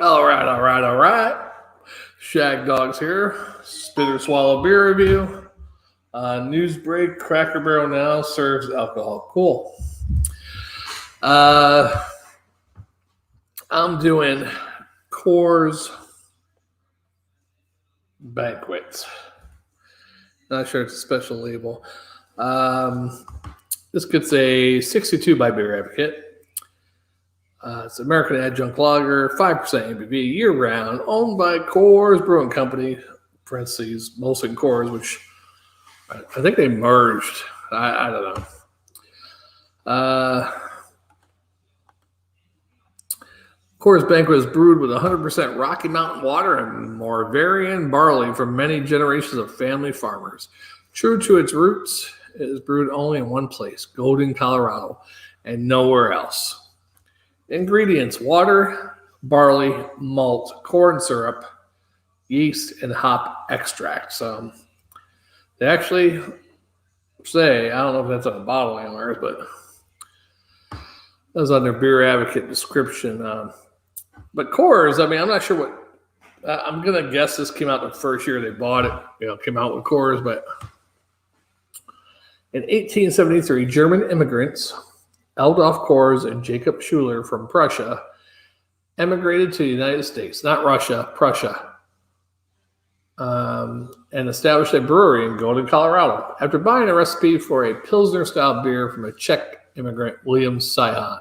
All right. Shagdog's here. Spitter Swallow Beer Review. News break. Cracker Barrel now serves alcohol. Cool. I'm doing Coors Banquets. Not sure it's a special label. This gets a 62 by Beer Advocate. It's American Adjunct Lager, 5% ABV, year-round, owned by Coors Brewing Company, parentheses, Molson-Coors, which I think they merged. I don't know. Coors Banquet is brewed with 100% Rocky Mountain water and Moravian barley from many generations of family farmers. True to its roots, it is brewed only in one place, Golden, Colorado, and nowhere else. Ingredients: water, barley, malt, corn syrup, yeast, and hop extracts. They actually say, I don't know if that's on a bottle anywhere, but that's on their Beer Advocate description. But Coors, I'm not sure what, I'm going to guess this came out the first year they bought it, came out with Coors, but in 1873, German immigrants, Adolf Coors and Jacob Schuler from Prussia, emigrated to the United States, not Russia, Prussia, and established a brewery in Golden, Colorado, after buying a recipe for a Pilsner-style beer from a Czech immigrant, William Sihon.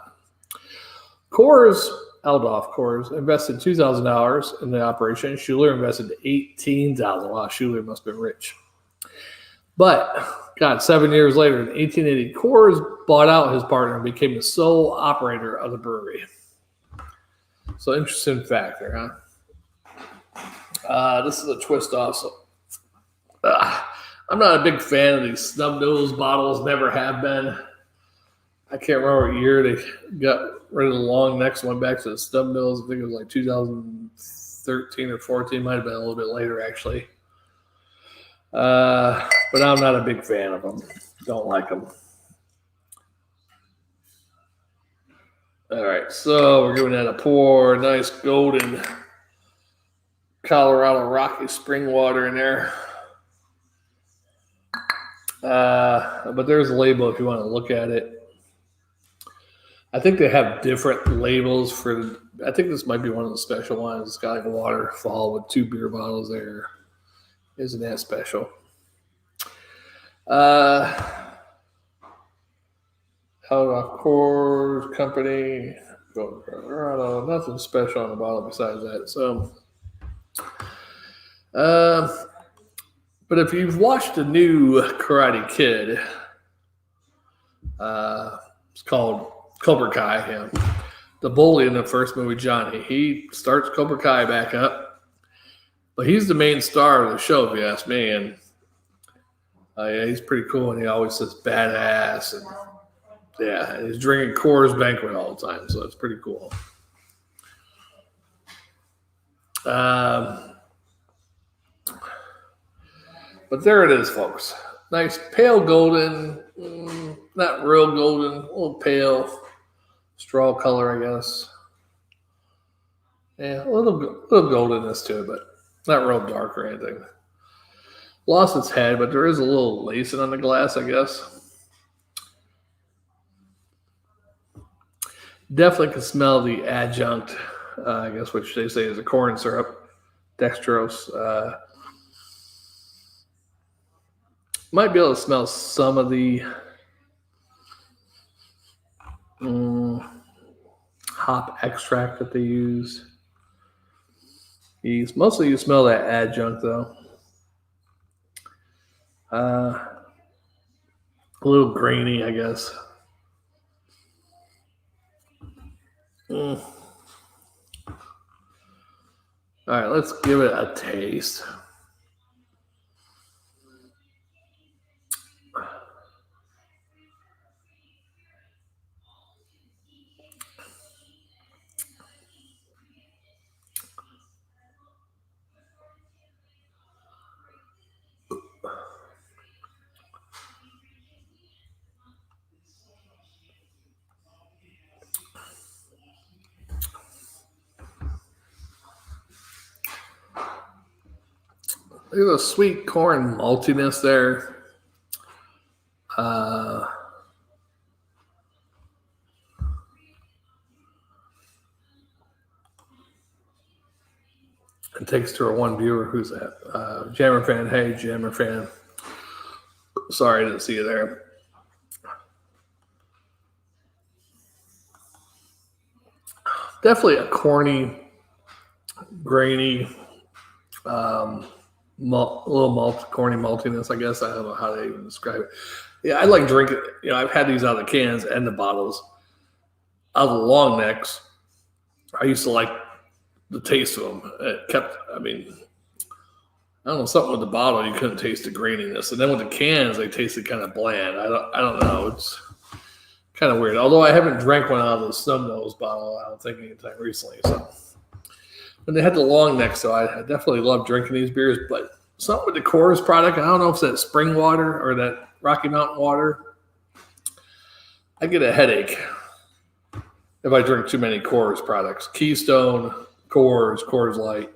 Adolf Coors, invested $2,000 in the operation. Schuler invested $18,000. Wow, Schuler must have been rich. But, 7 years later, in 1880, Coors bought out his partner and became the sole operator of the brewery. So, interesting fact there, huh? This is a twist also. I'm not a big fan of these snub nose bottles, never have been. I can't remember what year they got rid of the long necks, went back to the snub nose. I think it was like 2013 or 14, might have been a little bit later, actually. But I'm not a big fan of them. Don't like them. All right, so we're giving that a pour. Nice golden Colorado Rocky spring water in there. But there's a label if you want to look at it. I think they have different labels for. I think this might be one of the special ones. It's got like a waterfall with 2 beer bottles there. Isn't that special? Adolf Coors Company, Colorado. Nothing special on the bottle besides that. So, but if you've watched the new Karate Kid, it's called Cobra Kai. Yeah. The bully in the first movie, Johnny, he starts Cobra Kai back up, but he's the main star of the show, if you ask me. And yeah, he's pretty cool, and he always says badass, and yeah, he's drinking Coors Banquet all the time, so it's pretty cool. But there it is, folks. Nice pale golden, not real golden, a little pale, straw color, I guess. Yeah, a little goldenness to it, but not real dark or anything. Lost its head, but there is a little lacing on the glass, I guess. Definitely can smell the adjunct, I guess, which they say is a corn syrup, dextrose. Might be able to smell some of the hop extract that they use. Mostly you smell that adjunct, though. A little grainy, I guess. All right, let's give it a taste. There's a sweet corn maltiness there. It takes to our one viewer. Who's that? Jammer fan. Hey, Jammer fan. Sorry, I didn't see you there. Definitely a corny, grainy, little corny maltiness, I guess. I don't know how to even describe it. Yeah, I like drinking. I've had these out of the cans and the bottles. Out of the long necks, I used to like the taste of them. It kept, I don't know, something with the bottle, you couldn't taste the graininess. And then with the cans, they tasted kind of bland. I don't know. It's kind of weird. Although I haven't drank one out of the snub nose bottle, I don't think anytime recently. So when they had the long neck, so I definitely love drinking these beers. But something with the Coors product, I don't know if it's that spring water or that Rocky Mountain water. I get a headache if I drink too many Coors products. Keystone, Coors Light.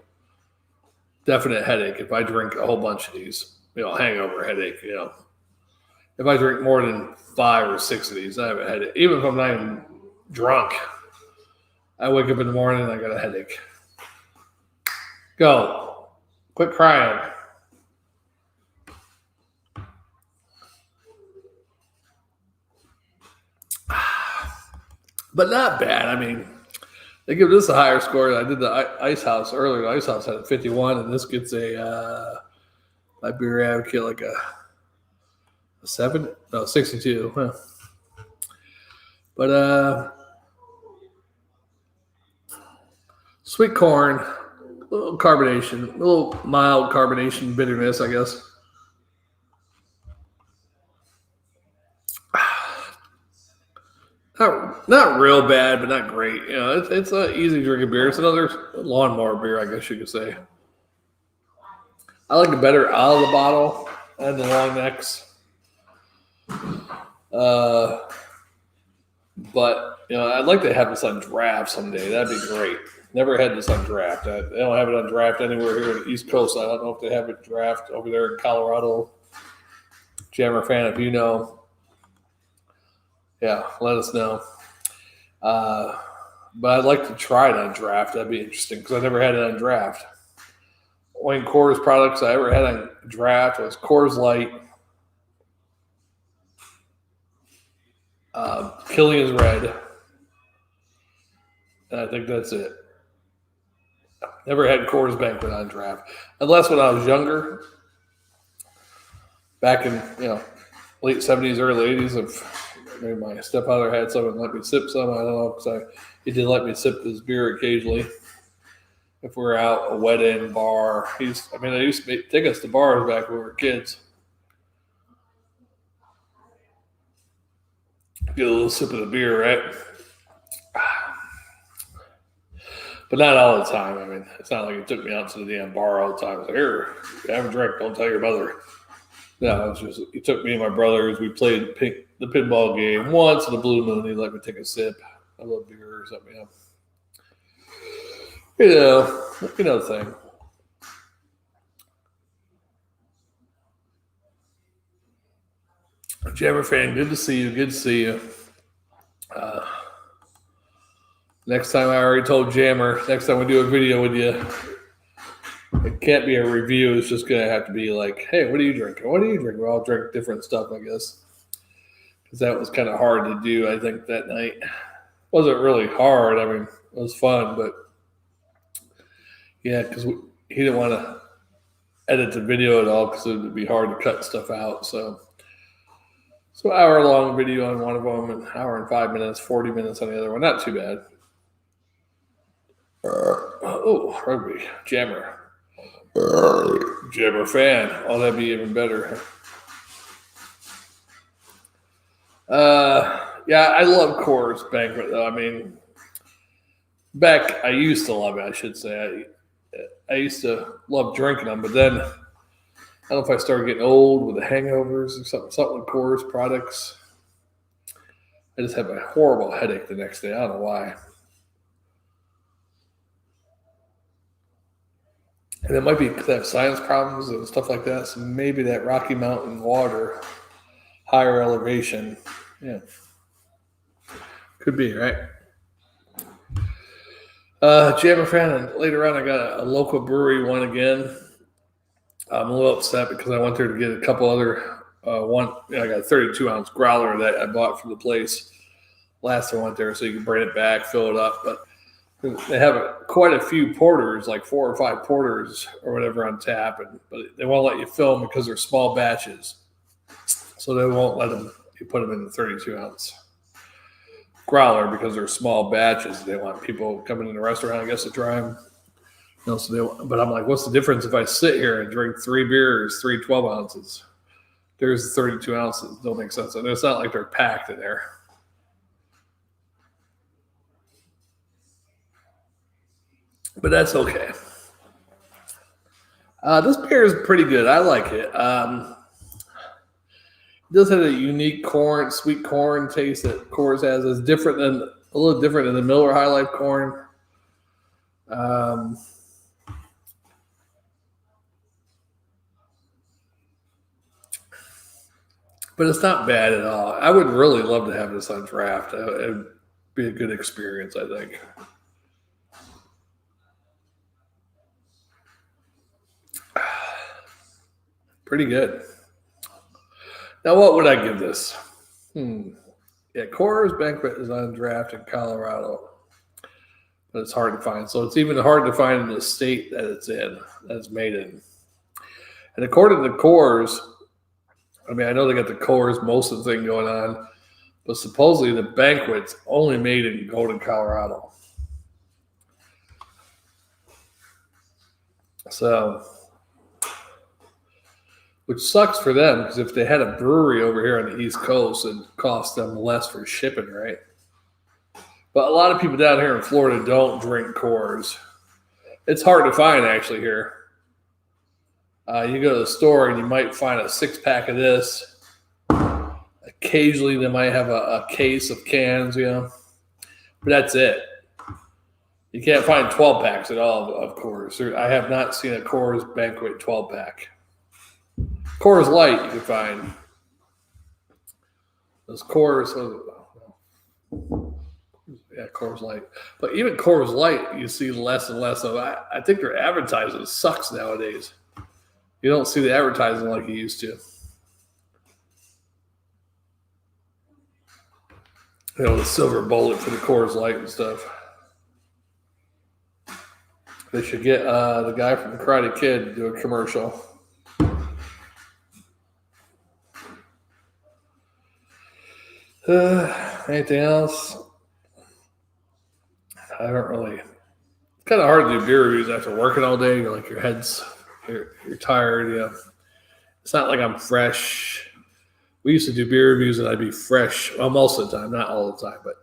Definite headache if I drink a whole bunch of these. Hangover headache, If I drink more than 5 or 6 of these, I have a headache. Even if I'm not even drunk, I wake up in the morning and I got a headache. Go. Quit crying. But not bad. They give this a higher score. I did the Ice House earlier. The Ice House had a 51, and this gets a my beer advocate like a 7? No, 62. Huh. But sweet corn, a little carbonation, a little mild carbonation bitterness, I guess. Not real bad, but not great. It's an easy drinking beer. It's another lawnmower beer, I guess you could say. I like it better out of the bottle and the long necks. But I'd like to have this on draft someday. That'd be great. Never had this on draft. They don't have it on draft anywhere here on the East Coast. I don't know if they have it draft over there in Colorado. Jammer fan, if you know. Yeah, let us know. But I'd like to try it on draft. That'd be interesting because I never had it on draft. Only Coors products I ever had on draft was Coors Light, Killian's Red, and I think that's it. Never had Coors Banquet on draft. Unless when I was younger, back in late 70s, early 80s, if maybe my stepfather had some and let me sip some. I don't know, because he did let me sip this beer occasionally. If we were out a wedding, bar, they used to take us to bars back when we were kids. Get a little sip of the beer, right? But not all the time. It's not like he took me out to the damn bar all the time. Like, here, have a drink. Don't tell your mother. No, it's just he took me and my brothers. We played the pinball game once in the blue moon. He let me take a sip. I love beer or something. The thing. Jammer fan, good to see you. Good to see you. Next time, I already told Jammer, next time we do a video with you, it can't be a review. It's just going to have to be like, hey, what are you drinking? What are you drinking? We all drink different stuff, I guess. Because that was kind of hard to do, I think, that night. It wasn't really hard. It was fun, but yeah, because he didn't want to edit the video at all because it would be hard to cut stuff out. So hour-long video on one of them, an hour and 5 minutes, 40 minutes on the other one. Not too bad. Rugby. Jammer. Jammer fan. Oh, that'd be even better. Yeah, I love Coors Banquet, though. I used to love it, I should say. I used to love drinking them, but then I don't know if I started getting old with the hangovers or something with Coors products. I just have a horrible headache the next day. I don't know why. And it might be because they have science problems and stuff like that. So maybe that Rocky Mountain water, higher elevation. Yeah. Could be, right? Jammer fan, and later on I got a local brewery one again. I'm a little upset because I went there to get a couple other I got a 32-ounce growler that I bought from the place last time I went there, so you can bring it back, fill it up. But they have quite a few porters, like 4 or 5 porters or whatever on tap, but they won't let you fill them because they're small batches. So they won't let you put them in the 32-ounce growler because they're small batches. They want people coming in the restaurant, I guess, to try them. But I'm like, what's the difference if I sit here and drink 3 beers, 3 12 ounces? There's the 32 ounces. Don't make sense. And it's not like they're packed in there. But that's okay. This beer is pretty good. I like it. It does have a unique sweet corn taste that Coors has. It's a little different than the Miller High Life corn. But it's not bad at all. I would really love to have this on draft. It would be a good experience, I think. Pretty good. Now, what would I give this? Yeah, Coors Banquet is on draft in Colorado, but it's hard to find. So it's even hard to find in the state that it's made in. And according to Coors, I mean, I know they got the Coors Molson thing going on, but supposedly the Banquet's only made in Golden, Colorado. So, which sucks for them because if they had a brewery over here on the East Coast, it'd cost them less for shipping, right? But a lot of people down here in Florida don't drink Coors. It's hard to find actually here. You go to the store and you might find a 6-pack of this. Occasionally they might have a case of cans, but that's it. You can't find 12 packs at all of Coors. I have not seen a Coors Banquet 12-pack. Coors Light you can find. Those Coors, Coors Light. But even Coors Light, you see less and less of. I think their advertising sucks nowadays. You don't see the advertising like you used to. The silver bullet for the Coors Light and stuff. They should get the guy from the Karate Kid to do a commercial. Anything else? I don't really. It's kind of hard to do beer reviews after working all day. You're like your head's, you're tired. It's not like I'm fresh. We used to do beer reviews and I'd be fresh. Well, most of the time, not all the time, but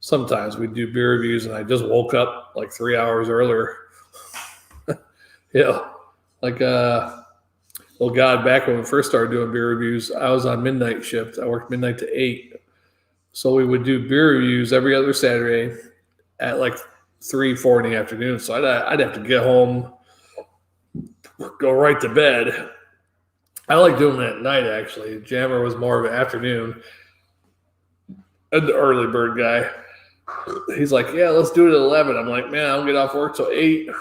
sometimes we'd do beer reviews and I just woke up like 3 hours earlier. Back when we first started doing beer reviews, I was on midnight shift. I worked midnight to 8. So we would do beer reviews every other Saturday at like 3, 4 in the afternoon. So I'd have to get home, go right to bed. I like doing that at night, actually. Jammer was more of an afternoon. And the early bird guy, he's like, yeah, let's do it at 11. I'm like, man, I don't get off work till 8. He's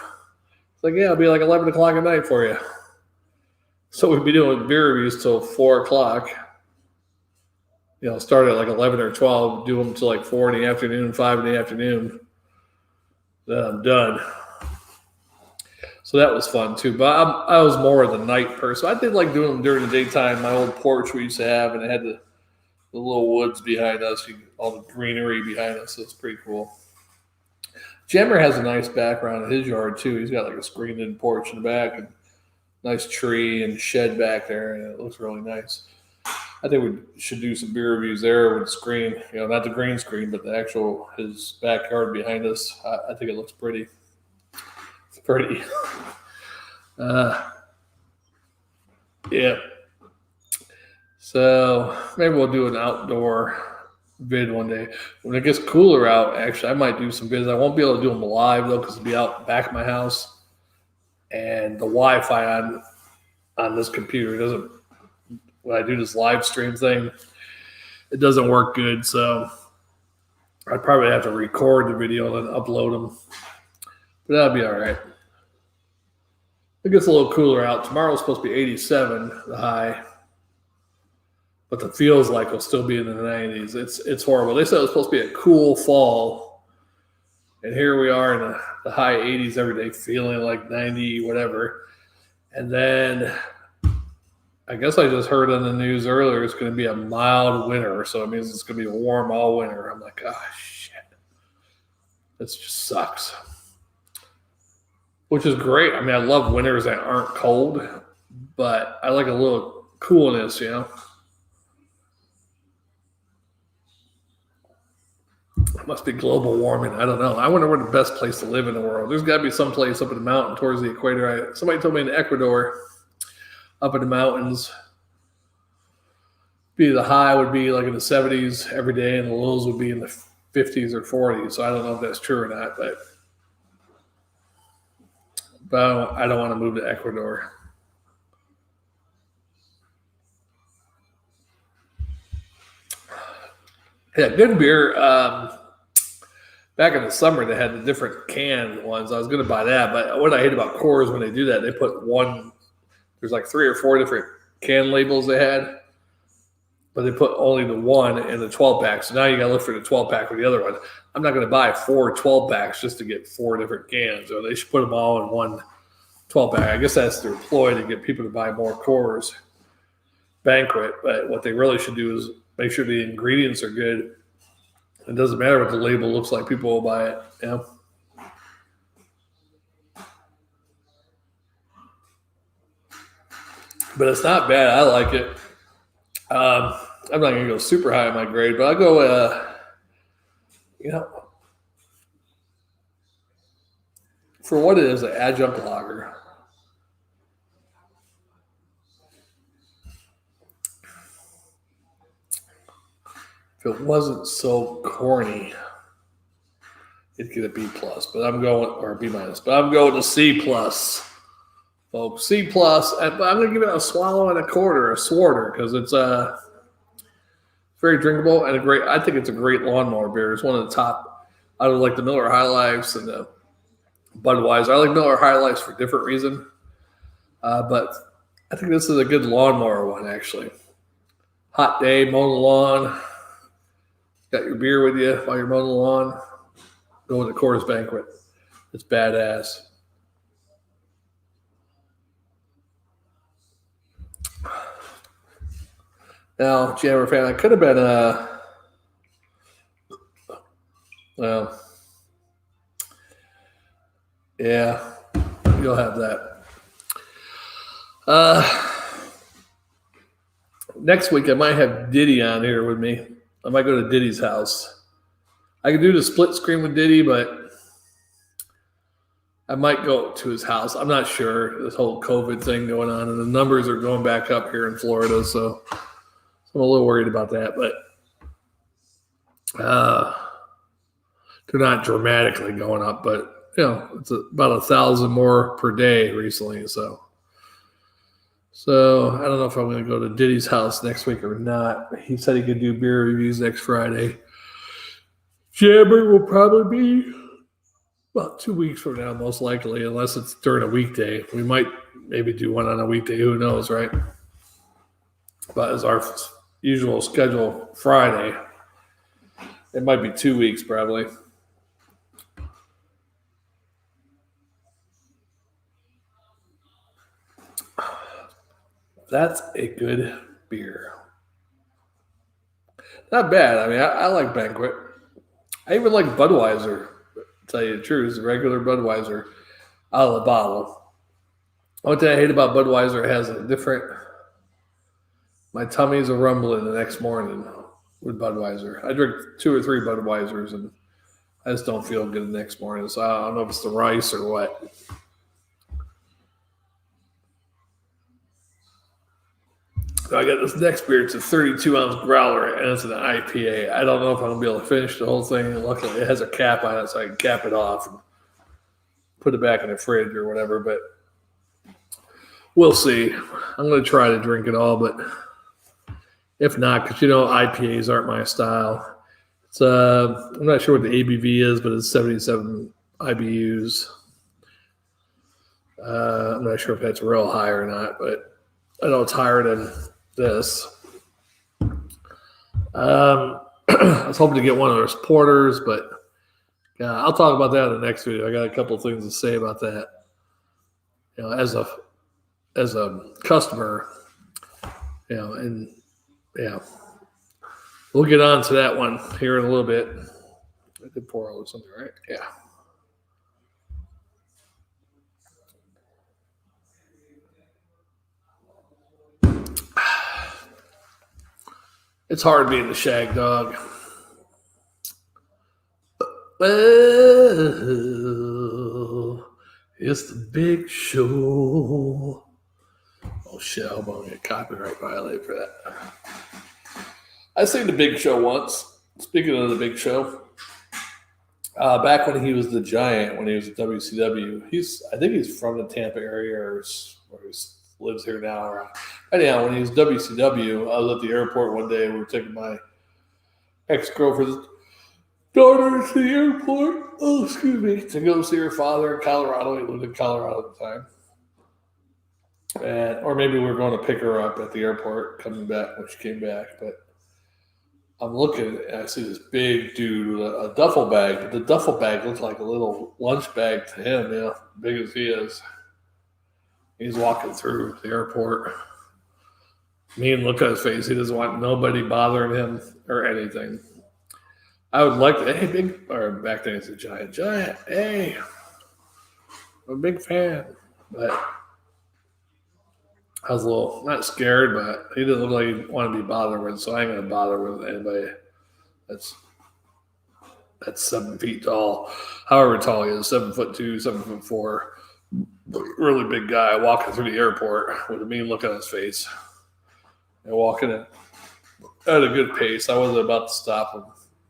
like, yeah, it'll be like 11 o'clock at night for you. So we'd be doing beer reviews till 4 o'clock. Start at like 11 or 12, do them till like 4 in the afternoon, 5 in the afternoon. Then I'm done. So that was fun too. But I was more of the night person. I did like doing them during the daytime. My old porch we used to have, and it had the little woods behind us, all the greenery behind us. So it's pretty cool. Jammer has a nice background in his yard too. He's got like a screened-in porch in the back, and nice tree and shed back there, and it looks really nice. I think we should do some beer reviews there with the screen, not the green screen, but his backyard behind us. I think it looks pretty. It's pretty. Yeah. So maybe we'll do an outdoor vid one day. When it gets cooler out, actually, I might do some vids. I won't be able to do them live, though, because it'll be out back of my house. and the Wi-Fi on this computer doesn't. When I do this live stream thing, it doesn't work good. So I'd probably have to record the video and then upload them. But that'll be all right. It gets a little cooler out. Tomorrow's supposed to be 87, the high. But the feels like it'll still be in the 90s. It's horrible. They said it was supposed to be a cool fall. And here we are in the high 80s every day, feeling like 90, whatever. And then I guess I just heard on the news earlier it's going to be a mild winter. So it means it's going to be warm all winter. I'm like, oh, shit. This just sucks. Which is great. I mean, I love winters that aren't cold. But I like a little coolness, you know. It must be global warming. I don't know. I wonder where the best place to live in the world. There's got to be some place up in the mountain towards the equator. Somebody told me in Ecuador, up in the mountains, the high would be like in the 70s every day, and the lows would be in the 50s or 40s. So I don't know if that's true or not, but I don't want to move to Ecuador. Yeah, good beer. Back in the summer, they had the different canned ones. I was going to buy that, but what I hate about Coors when they do that, they put one. There's like 3 or 4 different can labels they had, but they put only the one in the 12-pack. So now you got to look for the 12-pack or the other one. I'm not going to buy 4 12-packs just to get 4 different cans. Or they should put them all in one 12-pack. I guess that's their ploy to get people to buy more Coors Banquet. But what they really should do is make sure the ingredients are good. It doesn't matter what the label looks like. People will buy it. Yeah. But it's not bad. I like it. I'm not going to go super high on my grade, but I'll go, for what it is, an adjunct lager. If it wasn't so corny, it'd get a B plus, but I'm going, or B minus, but I'm going to C plus, folks. C plus, but I'm going to give it a swallow and a quarter, a swarter, because it's very drinkable and I think it's a great lawnmower beer. It's one of the top. I don't like the Miller High Lifes and the Budweiser. I like Miller High Lifes for a different reason, but I think this is a good lawnmower one, actually. Hot day, mowing the lawn. Got your beer with you while you're mowing the lawn. Go to the Coors Banquet. It's badass. Now, Jammer fan, I could have been yeah, you'll have that. Next week I might have Diddy on here with me. I might go to Diddy's house. I could do the split screen with Diddy, but I might go to his house. I'm not sure. This whole COVID thing going on, and the numbers are going back up here in Florida, so I'm a little worried about that. But they're not dramatically going up, but it's about 1,000 more per day recently. So I don't know if I'm going to go to Diddy's house next week or not. He said he could do beer reviews next Friday. Jammer will probably be about 2 weeks from now, most likely, unless it's during a weekday. We might maybe do one on a weekday. Who knows, right? But as our usual schedule Friday, it might be 2 weeks probably. That's a good beer. Not bad. I mean, I like Banquet. I even like Budweiser, to tell you the truth. The regular Budweiser out of the bottle. One thing I hate about Budweiser, it has a different... My tummy's a rumbling the next morning with Budweiser. I drink 2 or 3 Budweisers, and I just don't feel good the next morning. So I don't know if it's the rice or what. So I got this next beer. It's a 32-ounce growler, and it's an IPA. I don't know if I'm going to be able to finish the whole thing. Luckily, it has a cap on it, so I can cap it off and put it back in the fridge or whatever. But We'll see. I'm going to try to drink it all, but if not, because IPAs aren't my style. It's I'm not sure what the ABV is, but it's 77 IBUs. I'm not sure if that's real high or not, but I know it's higher than this. I was hoping to get one of those porters, but I'll talk about that in the next video. I got a couple of things to say about that. As a customer, and we'll get on to that one here in a little bit. I did pour all this something, right? Yeah. It's hard being the Shagdog. Oh, it's the big show. Oh shit, I hope I don't get copyright violated for that. I seen the Big Show once. Speaking of the Big Show, back when he was the Giant, when he was at WCW, I think he's from the Tampa area or he lives here now. Anyhow, when he was WCW, I was at the airport one day. We were taking my ex-girlfriend's daughter to the airport. Oh, excuse me, to go see her father in Colorado. He lived in Colorado at the time. Or maybe we were going to pick her up at the airport coming back when she came back. But I'm looking and I see this big dude with a duffel bag. But the duffel bag looks like a little lunch bag to him, big as he is. He's walking through the airport. Me and look at his face. He doesn't want nobody bothering him or anything. I would like to, or back then it's a Giant, hey, I'm a big fan. But I was a little, not scared, but he didn't look like he wanted to be bothered with, so I ain't going to bother with anybody that's 7 feet tall. However tall he is, 7'2", 7'4", really big guy walking through the airport with a mean look on his face and walking at a good pace. I wasn't about to stop him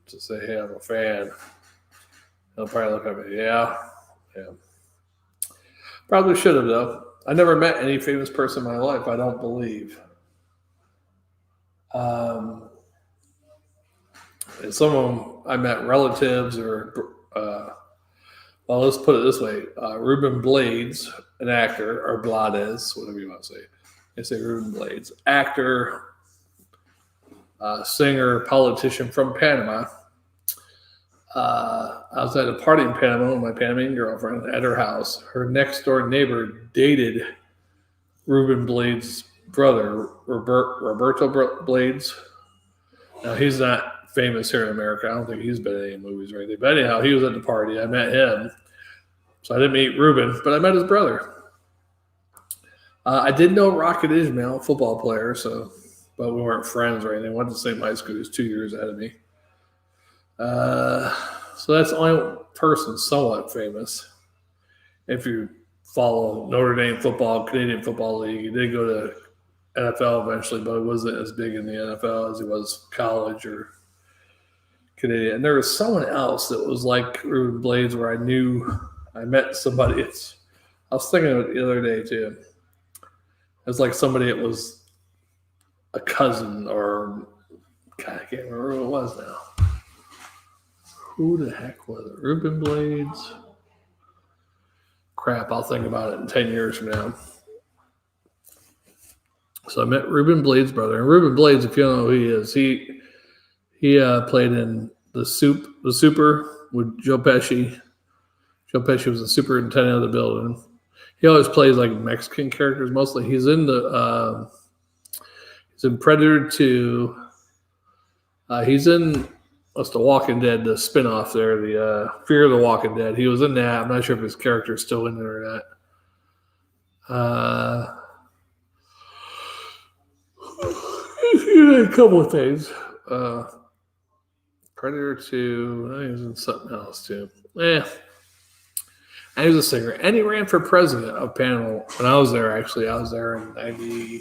to say, hey, I'm a fan. He'll probably look at me, yeah. Probably should have, though. I never met any famous person in my life, I don't believe. And some of them I met relatives or, let's put it this way. Ruben Blades, an actor, or Blades, whatever you want to say. They say Ruben Blades. Actor, singer, politician from Panama. I was at a party in Panama with my Panamanian girlfriend at her house. Her next door neighbor dated Ruben Blades' brother, Roberto Blades. Now, he's not famous here in America. I don't think he's been in any movies or anything. But anyhow, he was at the party. I met him. So I didn't meet Ruben, but I met his brother. I did know Rocket Ismail, football player, but we weren't friends or anything. Went to the same high school. He was 2 years ahead of me. So that's the only person somewhat famous. If you follow Notre Dame football, Canadian Football League, he did go to NFL eventually, but it wasn't as big in the NFL as he was college or Canadian. And there was someone else that was like Ruben Blades where I met somebody. I was thinking of it the other day too. It was like somebody that was a cousin or God, I can't remember who it was now. Who the heck was it? Ruben Blades? Crap, I'll think about it in 10 years from now. So I met Ruben Blades' brother. And Ruben Blades, if you don't know who he is, he played in The Super with Joe Pesci. Joe Pesci was the superintendent of the building. He always plays like Mexican characters mostly. He's in Predator 2. He's in The Walking Dead, the spinoff there, the Fear of the Walking Dead. He was in that. I'm not sure if his character is still in there or not. A couple of things. Predator 2. He was in something else too. And he was a singer. And he ran for president of Panama when I was there, actually. I was there in 93,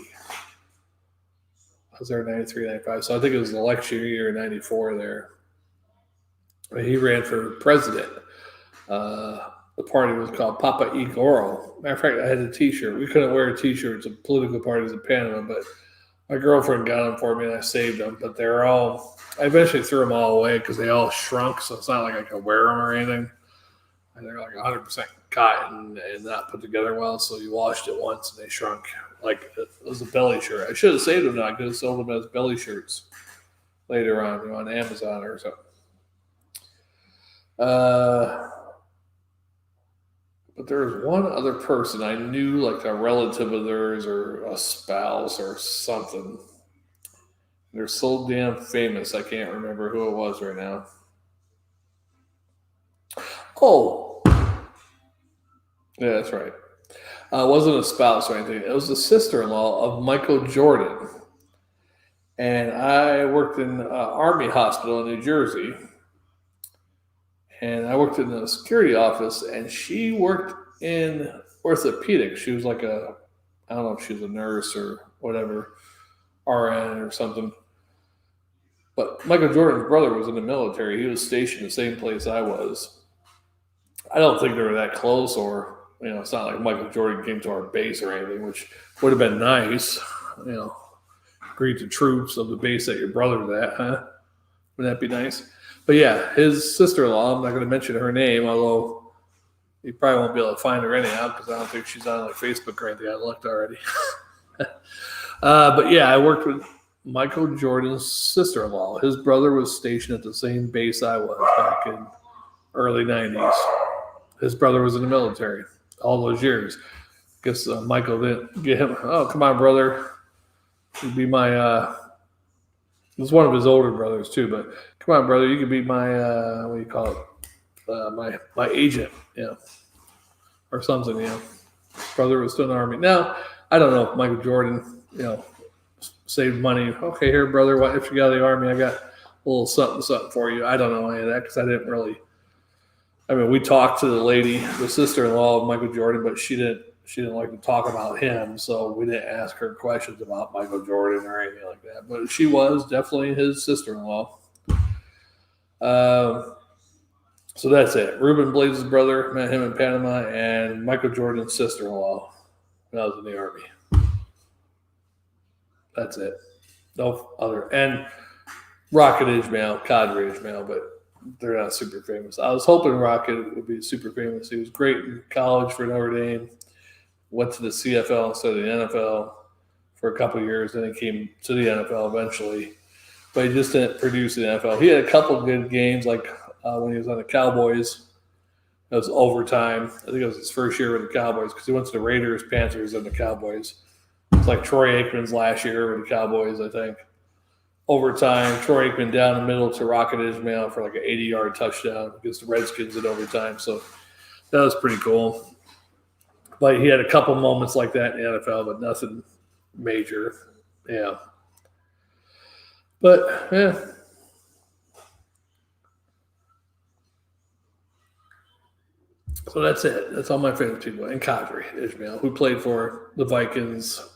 95. So I think it was the election year 94 there. He ran for president. The party was called Papa Igoro. Matter of fact, I had a T-shirt. We couldn't wear T-shirts at political parties in Panama, but my girlfriend got them for me, and I saved them. But they're all. I eventually threw them all away because they all shrunk, so it's not like I could wear them or anything. And they're like 100% cotton and not put together well. So you washed it once, and they shrunk like it was a belly shirt. I should have saved them now. I could have sold them as belly shirts later on Amazon or something. But there was one other person I knew, like a relative of theirs or a spouse or something. They're so damn famous, I can't remember who it was right now. Oh, yeah, that's right. It wasn't a spouse or anything. It was the sister-in-law of Michael Jordan. And I worked in an Army hospital in New Jersey. And I worked in the security office, and she worked in orthopedics. She was like I don't know if she was a nurse or whatever, RN or something. But Michael Jordan's brother was in the military. He was stationed the same place I was. I don't think they were that close, or, it's not like Michael Jordan came to our base or anything, which would have been nice, greet the troops of the base that your brother's at, huh? Wouldn't that be nice? But yeah, his sister-in-law, I'm not going to mention her name, although you probably won't be able to find her anyhow because I don't think she's on like Facebook or anything. I looked already. But yeah, I worked with Michael Jordan's sister-in-law. His brother was stationed at the same base I was back in early 90s. His brother was in the military all those years. Guess Michael didn't get him. Oh, come on, brother. You'd be my... It was one of his older brothers too, but come on, brother, you could be my what do you call it? My agent, or something, Brother was still in the Army. Now, I don't know if Michael Jordan, saved money. Okay, here, brother, what if you got out of the Army? I got a little something for you. I don't know any of that because I didn't really. I mean, we talked to the lady, the sister-in-law of Michael Jordan, but she didn't like to talk about him, so we didn't ask her questions about Michael Jordan or anything like that. But she was definitely his sister-in-law. So that's it. Ruben Blades' brother, met him in Panama, and Michael Jordan's sister-in-law when I was in the Army. That's it. No other. And Rocket Ismail, Cadre Ismail, but they're not super famous. I was hoping Rocket would be super famous. He was great in college for Notre Dame. Went to the CFL instead of the NFL for a couple of years. Then he came to the NFL eventually. But he just didn't produce in the NFL. He had a couple of good games, like when he was on the Cowboys. It was overtime. I think it was his first year with the Cowboys because he went to the Raiders, Panthers, and the Cowboys. It's like Troy Aikman's last year with the Cowboys, I think. Overtime, Troy Aikman down the middle to Rocket Ismail for like an 80-yard touchdown against the Redskins in overtime. So that was pretty cool. But he had a couple moments like that in the NFL, but nothing major. Yeah. But, yeah. So that's it. That's all my favorite people. And Cadre Ismail, who played for the Vikings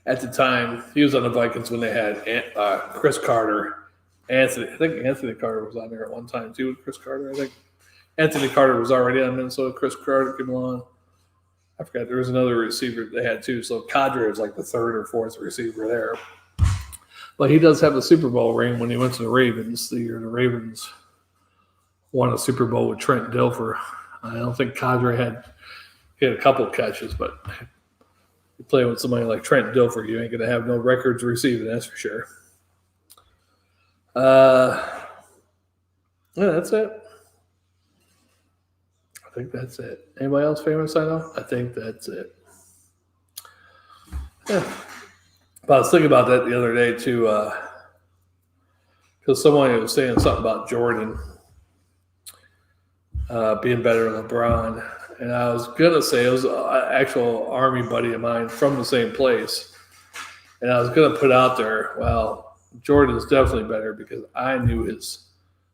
at the time. He was on the Vikings when they had Chris Carter. I think Anthony Carter was on there at one time too with Chris Carter. I think Anthony Carter was already on Minnesota. Chris Carter came along. I forgot there was another receiver they had too. So Cadre was like the third or fourth receiver there. But he does have the Super Bowl ring when he went to the Ravens the year the Ravens won a Super Bowl with Trent Dilfer. I don't think Cadre had a couple of catches, but you play with somebody like Trent Dilfer, you ain't going to have no records receiving, that's for sure. Yeah, that's it. I think that's it. Anybody else famous I know? I think that's it. Yeah. But I was thinking about that the other day too, because someone was saying something about Jordan being better than LeBron. And I was going to say it was an actual Army buddy of mine from the same place. And I was going to put out there, well, Jordan's definitely better because I knew his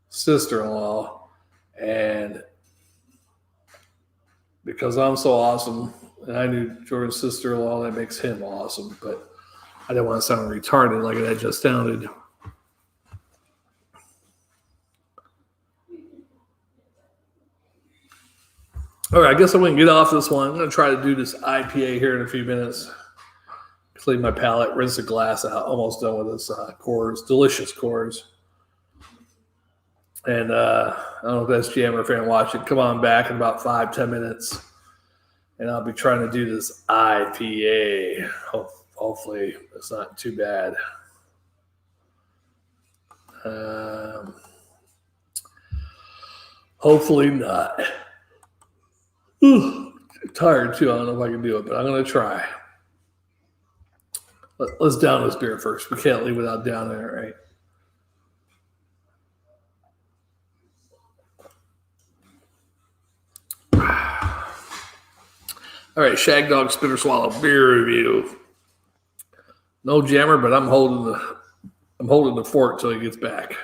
sister-in-law. And because I'm so awesome, and I knew Jordan's sister-in-law, that makes him awesome. But I didn't want to sound retarded like that just sounded. All right, I guess I'm going to get off this one. I'm going to try to do this IPA here in a few minutes. Clean my palate, rinse the glass out. Almost done with this Coors, delicious Coors. And I don't know if that's Jammer fan watching. Come on back in about 5-10 minutes. And I'll be trying to do this IPA. Hopefully it's not too bad. Hopefully not. I'm tired too. I don't know if I can do it, but I'm going to try. Let's down this beer first. We can't leave without downing it, right? All right, Shagdog Spinner Swallow beer review. No Jammer, but I'm holding the fort till he gets back.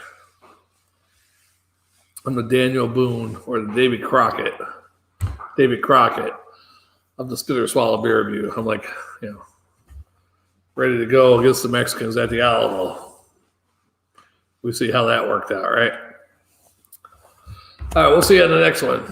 I'm the Daniel Boone or the David Crockett of the Spinner Swallow beer review. I'm like, ready to go against the Mexicans at the Alamo. We see how that worked out, right? All right, we'll see you on the next one.